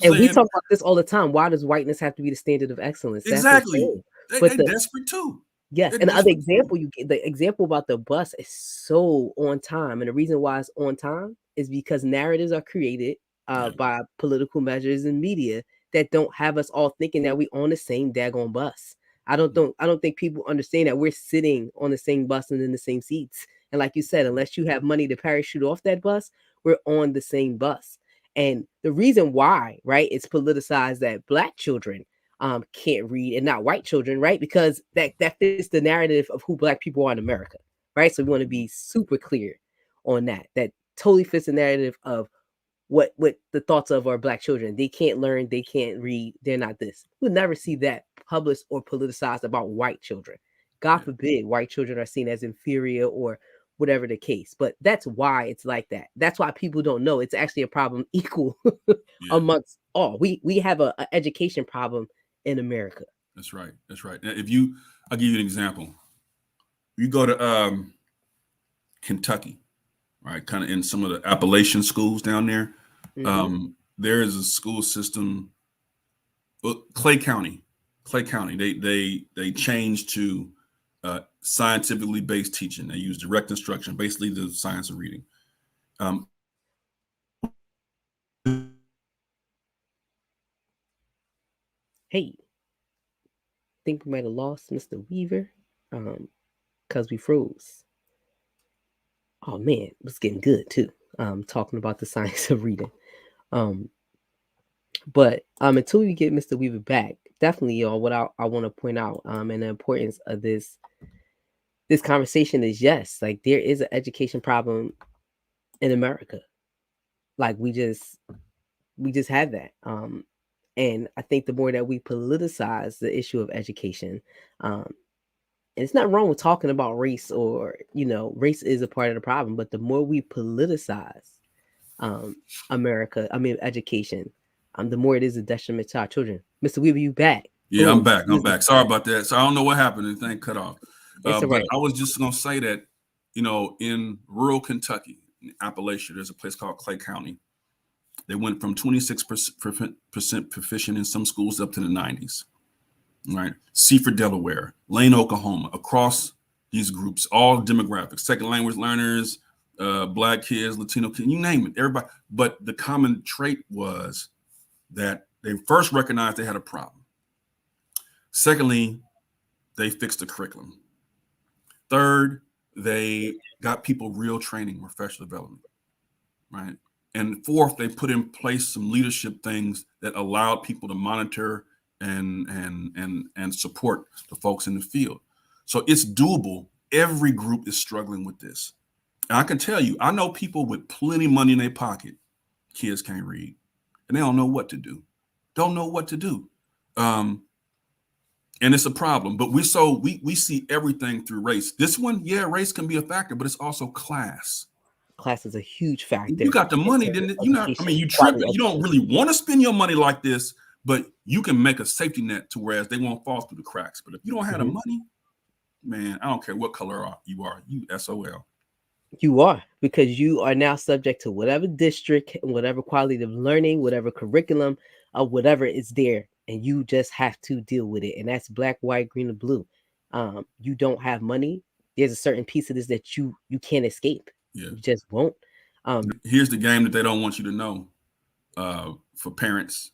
And we talk about this all the time. Why does whiteness have to be the standard of excellence? Exactly. They're desperate too. Yes. And the other example the example about the bus is so on time. And the reason why it's on time is because narratives are created by political measures and media that don't have us all thinking that we on the same daggone bus. I don't think people understand that we're sitting on the same bus and in the same seats. And like you said, unless you have money to parachute off that bus, we're on the same bus. And the reason why, right, it's politicized that black children can't read and not white children, right? Because that fits the narrative of who black people are in America, right? So we want to be super clear on that. That totally fits the narrative of what the thoughts of our black children. They can't learn, they can't read, they're not this. We'll never see that published or politicized about white children. God forbid white children are seen as inferior or whatever the case. But that's why it's like that. That's why people don't know it's actually a problem equal amongst all. We have a education problem in America. That's right. I'll give you an example. You go to Kentucky, right? Kind of in some of the Appalachian schools down there. There is a school system, Clay County. They changed to scientifically based teaching. They use direct instruction, basically the science of reading. Hey, think we might have lost Mr. Weaver because we froze. Oh man, it was getting good too. Talking about the science of reading. But until we get Mr. Weaver back, definitely, y'all, what I want to point out and the importance of this conversation is, yes, like there is an education problem in America. Like we just have that. And I think the more that we politicize the issue of education, and it's not wrong with talking about race, or race is a part of the problem, but the more we politicize education, the more it is a detriment to our children. Mr. Weaver, you back? Yeah, I'm back. Sorry about that. So I don't know what happened. The thing cut off. It's all right. But I was just gonna say that, in rural Kentucky, in Appalachia, there's a place called Clay County. They went from 26% proficient in some schools up to the 90s. Right, Seaford, Delaware, Lane, Oklahoma, across these groups, all demographics, second language learners, Black kids, Latino kids, you name it, everybody. But the common trait was that they first recognized they had a problem. Secondly, they fixed the curriculum. Third, they got people real training, professional development, right? And fourth, they put in place some leadership things that allowed people to monitor and support the folks in the field. So it's doable. Every group is struggling with this. And I can tell you, I know people with plenty of money in their pocket, kids can't read, and they don't know what to do. And it's a problem. But we see everything through race. This one, yeah, race can be a factor, but it's also class. Class is a huge factor. You got the money, then you tripping. You don't really want to spend your money like this, but you can make a safety net to whereas they won't fall through the cracks. But if you don't have the money, man, I don't care what color you are, you SOL. You are, because you are now subject to whatever district, whatever quality of learning, whatever curriculum, or whatever is there, and you just have to deal with it. And that's black, white, green, or blue. You don't have money. There's a certain piece of this that you can't escape. Yeah. You just won't. Here's the game that they don't want you to know for parents.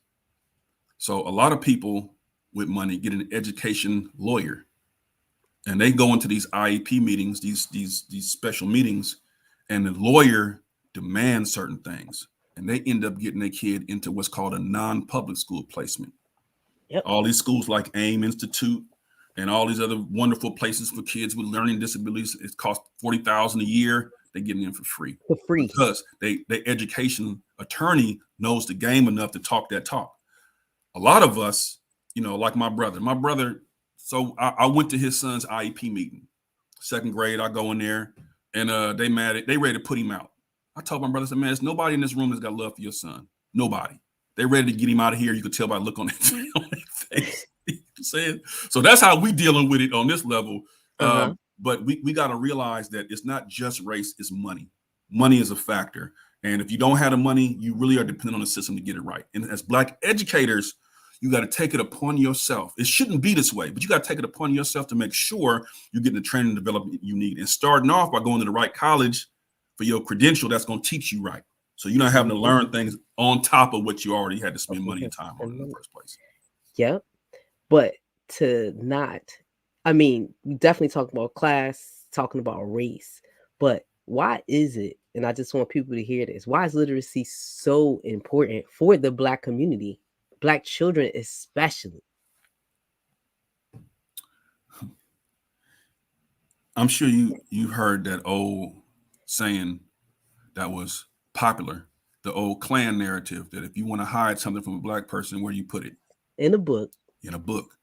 So a lot of people with money get an education lawyer, and they go into these IEP meetings, these special meetings, and the lawyer demands certain things, and they end up getting their kid into what's called a non-public school placement. Yep. All these schools like AIM Institute and all these other wonderful places for kids with learning disabilities, it costs $40,000 a year. They're getting in for free. Because the education attorney knows the game enough to talk that talk. A lot of us, like my brother. So I went to his son's IEP meeting, 2nd grade. I go in there, and they ready to put him out. I told my brother, I said, man, there's nobody in this room that's got love for your son. Nobody. They ready to get him out of here. You could tell by the look on their face. So that's how we dealing with it on this level. But we got to realize that it's not just race, it's money. Money is a factor. And if you don't have the money, you really are dependent on the system to get it right. And as Black educators, you got to take it upon yourself. It shouldn't be this way, but you got to take it upon yourself to make sure you're getting the training and development you need. And starting off by going to the right college for your credential that's going to teach you right. So you're not having to learn things on top of what you already had to spend money and time on in the first place. Yep. But to not, we definitely talk about class, talking about race, but why is it, and I just want people to hear this, why is literacy so important for the Black community, Black children especially? I'm sure you heard that old saying that was popular, the old Klan narrative, that if you want to hide something from a Black person, where do you put it? In a book. In a book.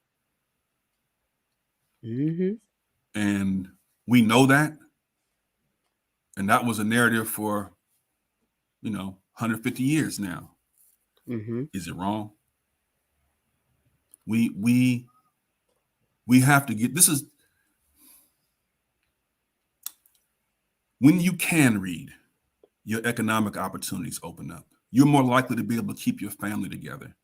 And we know that. And that was a narrative for, 150 years now. Is it wrong? We have to get, this is, When you can read, your economic opportunities open up. You're more likely to be able to keep your family together.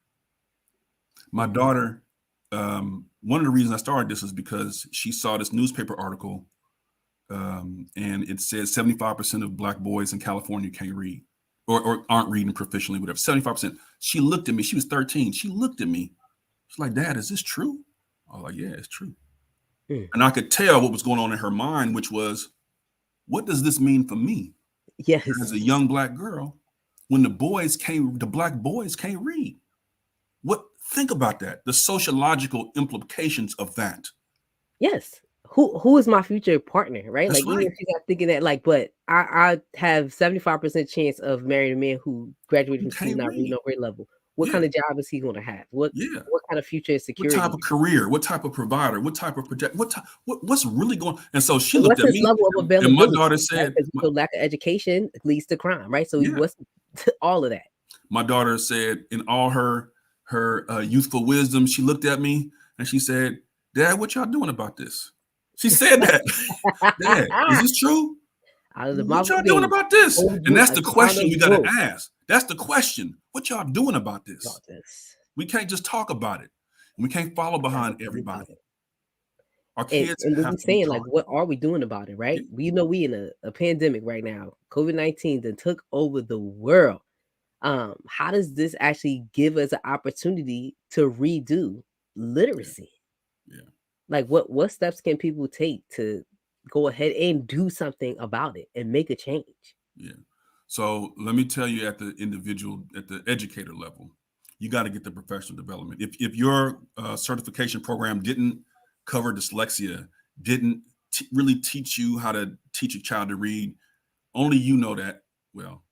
My daughter, one of the reasons I started this is because she saw this newspaper article, and it said 75% of Black boys in California can't read or aren't reading proficiently, whatever. 75%. She looked at me. She was 13. She looked at me. She's like, "Dad, is this true?" I was like, "Yeah, it's true." And I could tell what was going on in her mind, which was, what does this mean for me? Yes. As a young Black girl, when the Black boys can't read. Think about that, the sociological implications of that. Yes. Who is my future partner, right? That's Like, even right. if she's not thinking that, like, but I have 75% chance of marrying a man who graduated from school, not reading no grade level. What kind of job is he going to have? What kind of future and security? What type of career? What type of provider? What type of project? What's really going? And so she And looked what's at his me, level of and availability? my daughter Right? said, Because the lack of education leads to crime, right? So what's all of that? My daughter said, in all her youthful wisdom, she looked at me and she said, "Dad, what y'all doing about this?" She said that. "Dad, is this true? What y'all doing about this?" And that's the question we got to ask. That's the question. What y'all doing about this? We can't just talk about it. We can't follow behind everybody. Our kids and have we're to be saying, taught. like, what are we doing about it, right? We know we in a pandemic right now. COVID-19 that took over the world. How does this actually give us an opportunity to redo literacy? Like, what steps can people take to go ahead and do something about it and make a change? So let me tell you, at the educator level, you got to get the professional development. If your certification program didn't cover dyslexia, didn't really teach you how to teach a child to read, only you know that. Well,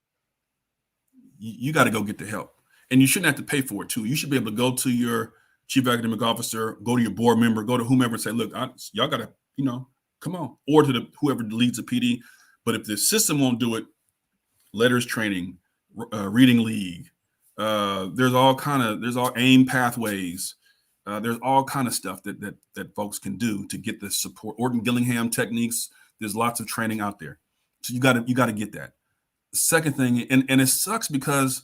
you got to go get the help, and you shouldn't have to pay for it too. You should be able to go to your chief academic officer, go to your board member, go to whomever and say, "Look, y'all got to, come on," or to whoever leads the PD. But if the system won't do it, letters training, reading league, there's all AIM pathways. There's all kind of stuff that folks can do to get the support. Orton Gillingham techniques. There's lots of training out there, so you got to get that. Second thing, and it sucks because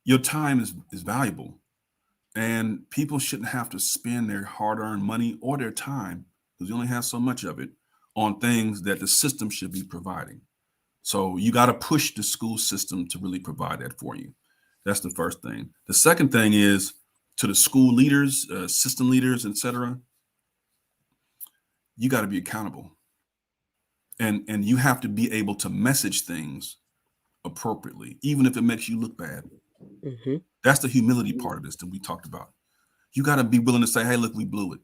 your time is valuable, and people shouldn't have to spend their hard-earned money or their time, because you only have so much of it, on things that the system should be providing. So you got to push the school system to really provide that for you. That's the first thing. The second thing is, to the school leaders, system leaders, etc. You got to be accountable, and you have to be able to message things appropriately, even if it makes you look bad. That's the humility part of this that we talked about. You got to be willing to say, "Hey, look, we blew it.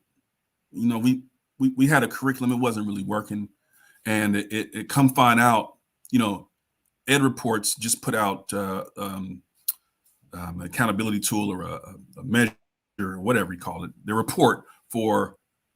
We had a curriculum, it wasn't really working, and it come find out, Ed Reports just put out an accountability tool, or a measure, or whatever you call it, the report for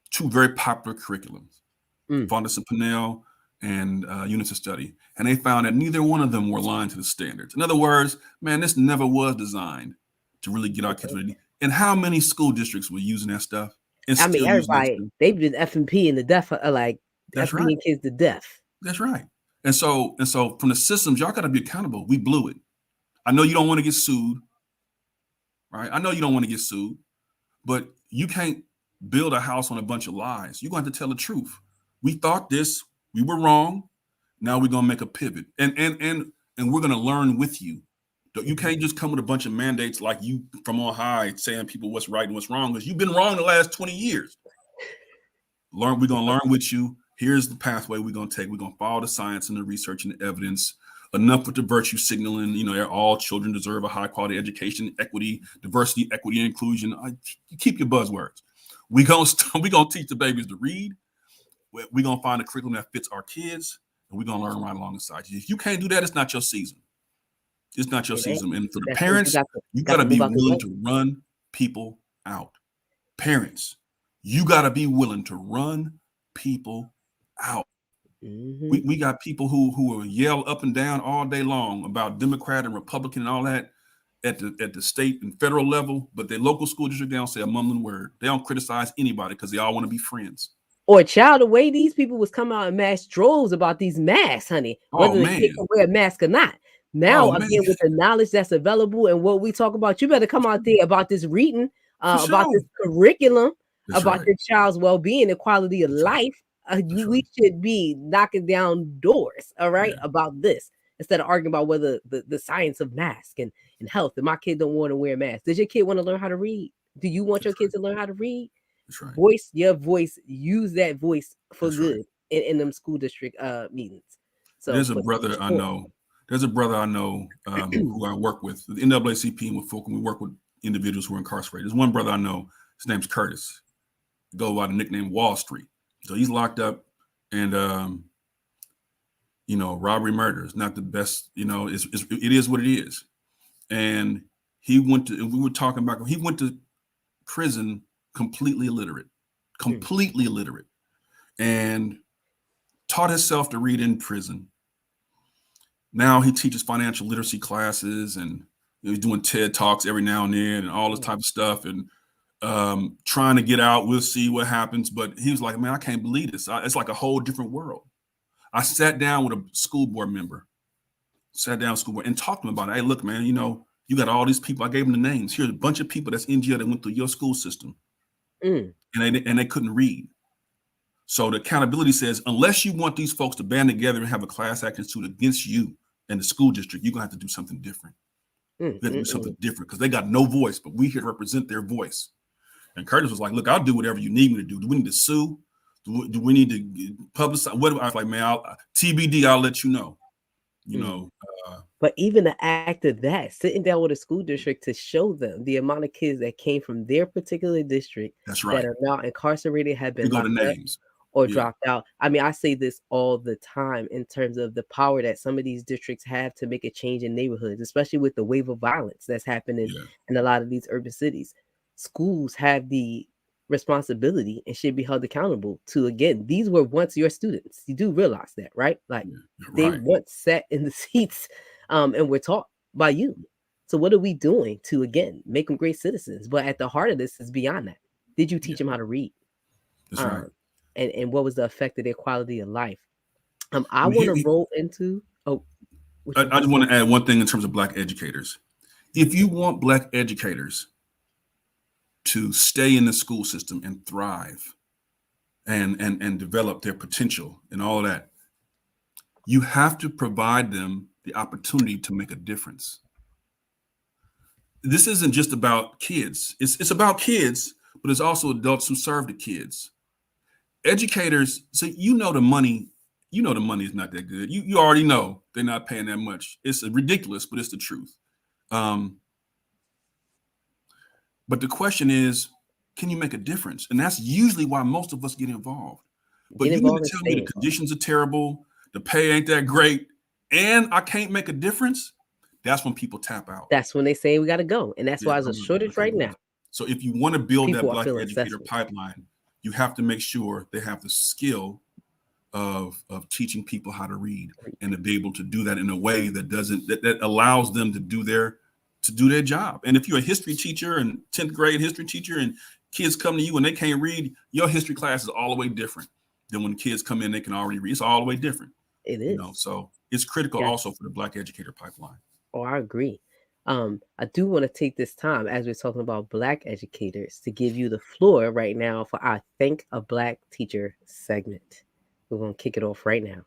two very popular curriculums, Fondas and Pinnell and Units of Study. And they found that neither one of them were aligned to the standards. In other words, man, this never was designed to really get our kids ready. And how many school districts were using that stuff? And I mean, everybody, they've been F&P in the death, like F&P kids to death. That's right. And so from the systems, y'all got to be accountable. We blew it. I know you don't want to get sued, right? I know you don't want to get sued, but you can't build a house on a bunch of lies. You're going to have to tell the truth. We thought this, we were wrong. Now we're going to make a pivot, and we're going to learn with you. You can't just come with a bunch of mandates like you from on high saying people what's right and what's wrong, because you've been wrong the last 20 years. We're going to learn with you. Here's the pathway we're going to take. We're going to follow the science and the research and the evidence. Enough with the virtue signaling, all children deserve a high quality education, equity, diversity, equity, and inclusion. Keep your buzzwords. We're going to teach the babies to read. We're going to find a curriculum that fits our kids, and we're going to learn right alongside you. If you can't do that, it's not your season. It's not your season. And for the parents, you got to be willing to run people out. Parents, you got to be willing to run people out. We got people who will yell up and down all day long about Democrat and Republican and all that at the state and federal level, but their local school district, they don't say a mumbling word. They don't criticize anybody because they all want to be friends. Or child, the way these people was coming out in mass droves about these masks, honey, Oh whether the kid man. can wear a mask or not. Oh Now, man. again, with the knowledge that's available and what we talk about, you better come out there about this reading, For about sure. this curriculum, That's about right. your child's well-being and quality of That's right. life. That's We right. should be knocking down doors, all right, Yeah. about this instead of arguing about whether the science of mask and health. And my kid don't want to wear a mask. Does your kid want to learn how to read? Do you want your That's kid right. to learn how to read? That's right. Voice your voice, use that voice for That's right. good in them school district meetings. So There's a for brother I sure. know. There's a brother I know who I work with, the NAACP and with Fulcrum. We work with individuals who are incarcerated. There's one brother I know. His name's Curtis. He goes by the nickname Wall Street. So he's locked up, and robbery, murder is not the best. It is what it is. And he went to. And we were talking about. He went to prison completely illiterate, and taught himself to read in prison. Now he teaches financial literacy classes, and he's doing TED Talks every now and then and all this type of stuff, and trying to get out. We'll see what happens. But he was like, man, I can't believe this. It's like a whole different world. I sat down with a school board member, and talked to him about it. Hey, look, man, you got all these people. I gave him the names. Here's a bunch of people that's in jail that went through your school system, and they couldn't read. So the accountability says, unless you want these folks to band together and have a class action suit against you and the school district, you're gonna have to do something different. You have to do something different because they got no voice, but we here to represent their voice. And Curtis was like, look, I'll do whatever you need me to do. Do we need to sue? Do we need to publicize? What? I was like, man, TBD, I'll let you know. But even the act of that, sitting down with a school district to show them the amount of kids that came from their particular district That's that right. are now incarcerated, have We been go to locked up names. or Yeah. dropped out. I mean, I say this all the time in terms of the power that some of these districts have to make a change in neighborhoods, especially with the wave of violence that's happening in a lot of these urban cities. Schools have the responsibility and should be held accountable to, again, these were once your students. You do realize that, right? Like they once sat in the seats and were taught by you. So what are we doing to, again, make them great citizens? But at the heart of this is beyond that. Did you teach them how to read? That's right. And what was the effect of their quality of life? I want to roll into. I just want to add one thing in terms of Black educators. If you want Black educators to stay in the school system and thrive and develop their potential and all of that, you have to provide them the opportunity to make a difference. This isn't just about kids. It's about kids, but it's also adults who serve the kids. Educators, so the money is not that good. You already know they're not paying that much. It's ridiculous, but it's the truth. But the question is, can you make a difference? And that's usually why most of us get involved. But you mean to tell me the conditions are terrible, the pay ain't that great, and I can't make a difference? That's when people tap out. That's when they say we got to go. And that's why there's a shortage right now. So if you want to build that Black educator pipeline, you have to make sure they have the skill of teaching people how to read and to be able to do that in a way that allows them to do their job. And if you're a history teacher and 10th grade history teacher and kids come to you and they can't read, your history class is all the way different than when kids come in, they can already read. It's all the way different. It is. So it's critical also for the Black educator pipeline. Oh, I agree. I do want to take this time as we're talking about Black educators to give you the floor right now for our Thank a Black Teacher segment. We're going to kick it off right now.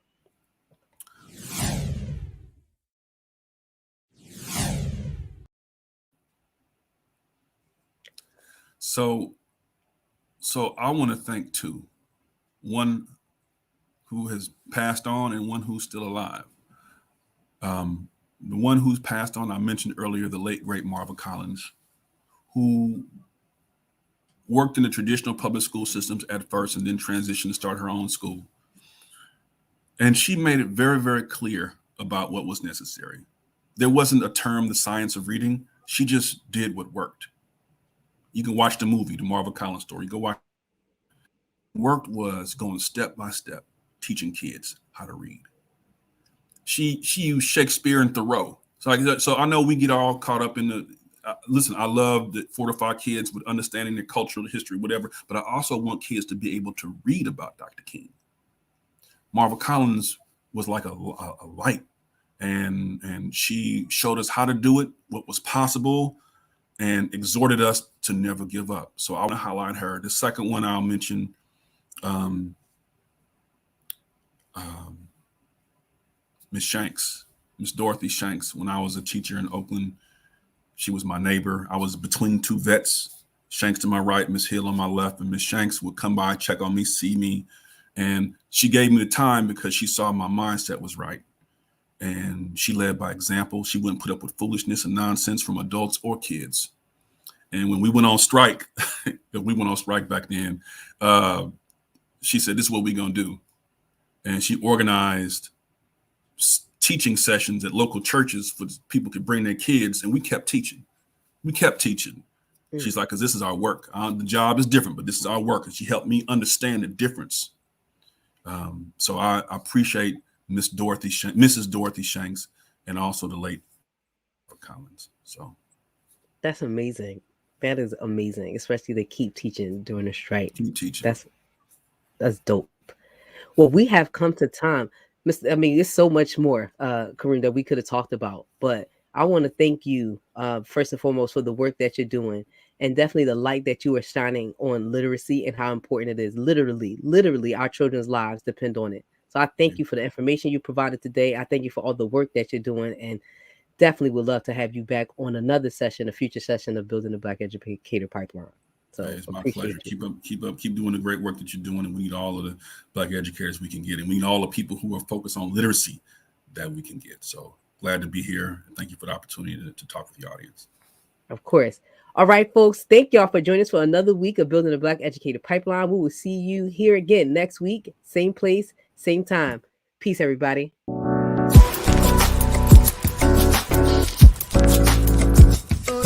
So I want to thank two, one who has passed on and one who's still alive. The one who's passed on, I mentioned earlier, the late, great Marva Collins, who worked in the traditional public school systems at first and then transitioned to start her own school. And she made it very, very clear about what was necessary. There wasn't a term, the science of reading. She just did what worked. You can watch the movie, the Marva Collins story. You go watch. Worked was going step by step, teaching kids how to read. She used Shakespeare and Thoreau. So I know we get all caught up in listen, I love that fortify kids with understanding their cultural history, whatever. But I also want kids to be able to read about Dr. King. Marva Collins was like a light, and she showed us how to do it, what was possible, and exhorted us to never give up. So I want to highlight her. The second one I'll mention, um, um, Miss Shanks, Miss Dorothy Shanks. When I was a teacher in Oakland, she was my neighbor. I was between two vets, Shanks to my right, Miss Hill on my left, and Miss Shanks would come by, check on me, see me, and she gave me the time because she saw my mindset was right. And she led by example. She wouldn't put up with foolishness and nonsense from adults or kids. And when we went on strike, back then, she said, "This is what we're going to do." And she organized teaching sessions at local churches for people to bring their kids. And we kept teaching. She's like, because this is our work. The job is different, but this is our work. And she helped me understand the difference. So I appreciate Mrs. Dorothy Shanks, and also the late Collins. So that's amazing. That is amazing, especially they keep teaching during the strike. Keep teaching. That's dope. Well, we have come to time. I mean, there's so much more, Kareem, that we could have talked about, but I want to thank you, first and foremost, for the work that you're doing, and definitely the light that you are shining on literacy and how important it is. Literally, our children's lives depend on it. So I thank you for the information you provided today. I thank you for all the work that you're doing, and definitely would love to have you back on another session, a future session of Building the Black Educator Pipeline. So it's my pleasure. Keep doing the great work that you're doing, and we need all of the Black educators we can get, and we need all the people who are focused on literacy that we can get. So glad to be here. Thank you for the opportunity to talk with the audience. Of course. All right, folks. Thank y'all for joining us for another week of Building the Black Educator Pipeline. We will see you here again next week, same place, same time. Peace, everybody.